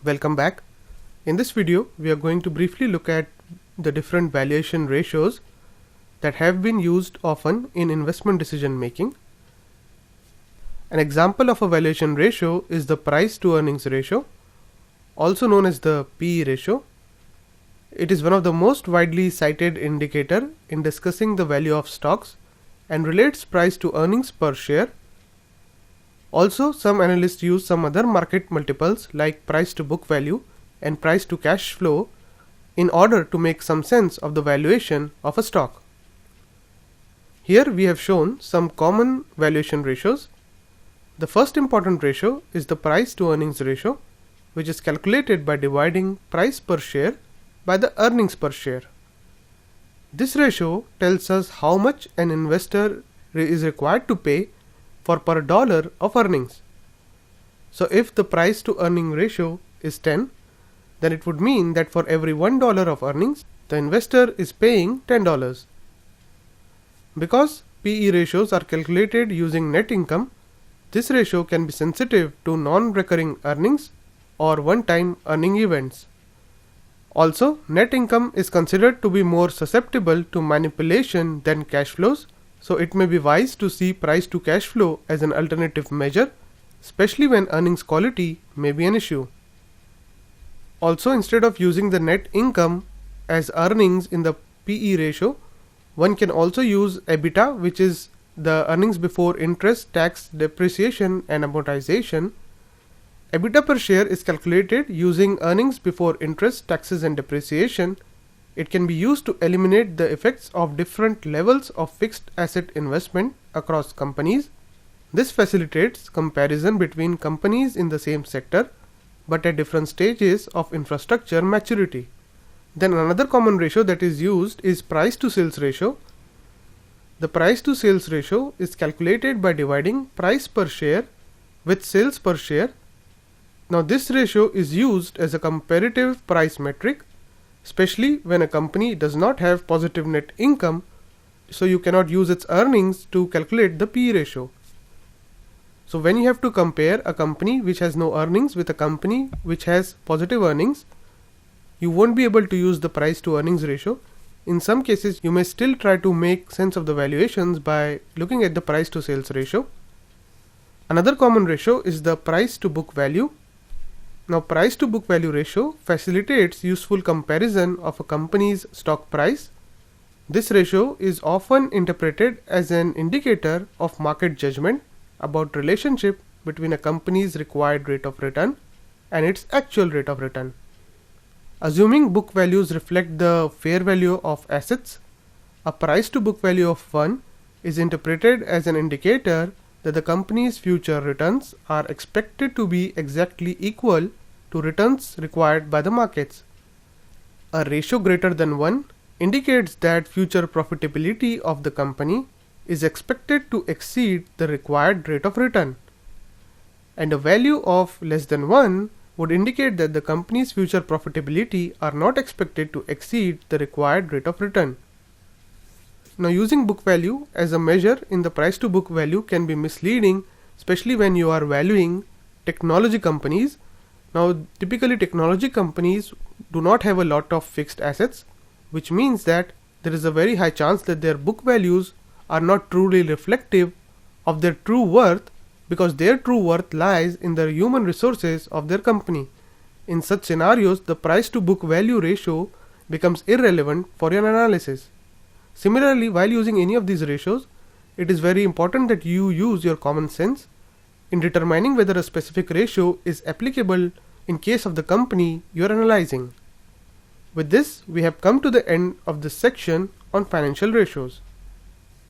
Welcome back. In this video, we are going to briefly look at the different valuation ratios that have been used often in investment decision making. An example of a valuation ratio is the price to earnings ratio, also known as the PE ratio. It is one of the most widely cited indicator in discussing the value of stocks and relates price to earnings per share. Also, some analysts use some other market multiples like price to book value and price to cash flow in order to make some sense of the valuation of a stock. Here we have shown some common valuation ratios. The first important ratio is the price to earnings ratio, which is calculated by dividing price per share by the earnings per share. This ratio tells us how much an investor is required to pay for per dollar of earnings. So if the price to earning ratio is 10, then it would mean that for every $1 of earnings, the investor is paying $10. Because PE ratios are calculated using net income, this ratio can be sensitive to non-recurring earnings or one-time earning events. Also, net income is considered to be more susceptible to manipulation than cash flows, so it may be wise to see price to cash flow as an alternative measure, especially when earnings quality may be an issue. Also, instead of using the net income as earnings in the PE ratio, one can also use EBITDA, which is the earnings before interest, tax, depreciation and amortization. EBITDA per share is calculated using earnings before interest, taxes and depreciation. It can be used to eliminate the effects of different levels of fixed asset investment across companies. This facilitates comparison between companies in the same sector but at different stages of infrastructure maturity. Then another common ratio that is used is price to sales ratio. The price to sales ratio is calculated by dividing price per share with sales per share. Now this ratio is used as a comparative price metric, especially when a company does not have positive net income, so you cannot use its earnings to calculate the PE ratio. So when you have to compare a company which has no earnings with a company which has positive earnings, you won't be able to use the price to earnings ratio. In some cases, you may still try to make sense of the valuations by looking at the price to sales ratio. Another common ratio is the price to book value. Now, price to book value ratio facilitates useful comparison of a company's stock price. This ratio is often interpreted as an indicator of market judgment about relationship between a company's required rate of return and its actual rate of return. Assuming book values reflect the fair value of assets, a price to book value of 1 is interpreted as an indicator that the company's future returns are expected to be exactly equal to returns required by the markets. A ratio greater than 1 indicates that future profitability of the company is expected to exceed the required rate of return, and a value of less than 1 would indicate that the company's future profitability are not expected to exceed the required rate of return. Now, using book value as a measure in the price to book value can be misleading, especially when you are valuing technology companies. Now, typically technology companies do not have a lot of fixed assets, which means that there is a very high chance that their book values are not truly reflective of their true worth, because their true worth lies in the human resources of their company. In such scenarios, the price to book value ratio becomes irrelevant for your analysis. Similarly, while using any of these ratios, it is very important that you use your common sense in determining whether a specific ratio is applicable in case of the company you are analyzing. With this, we have come to the end of this section on financial ratios.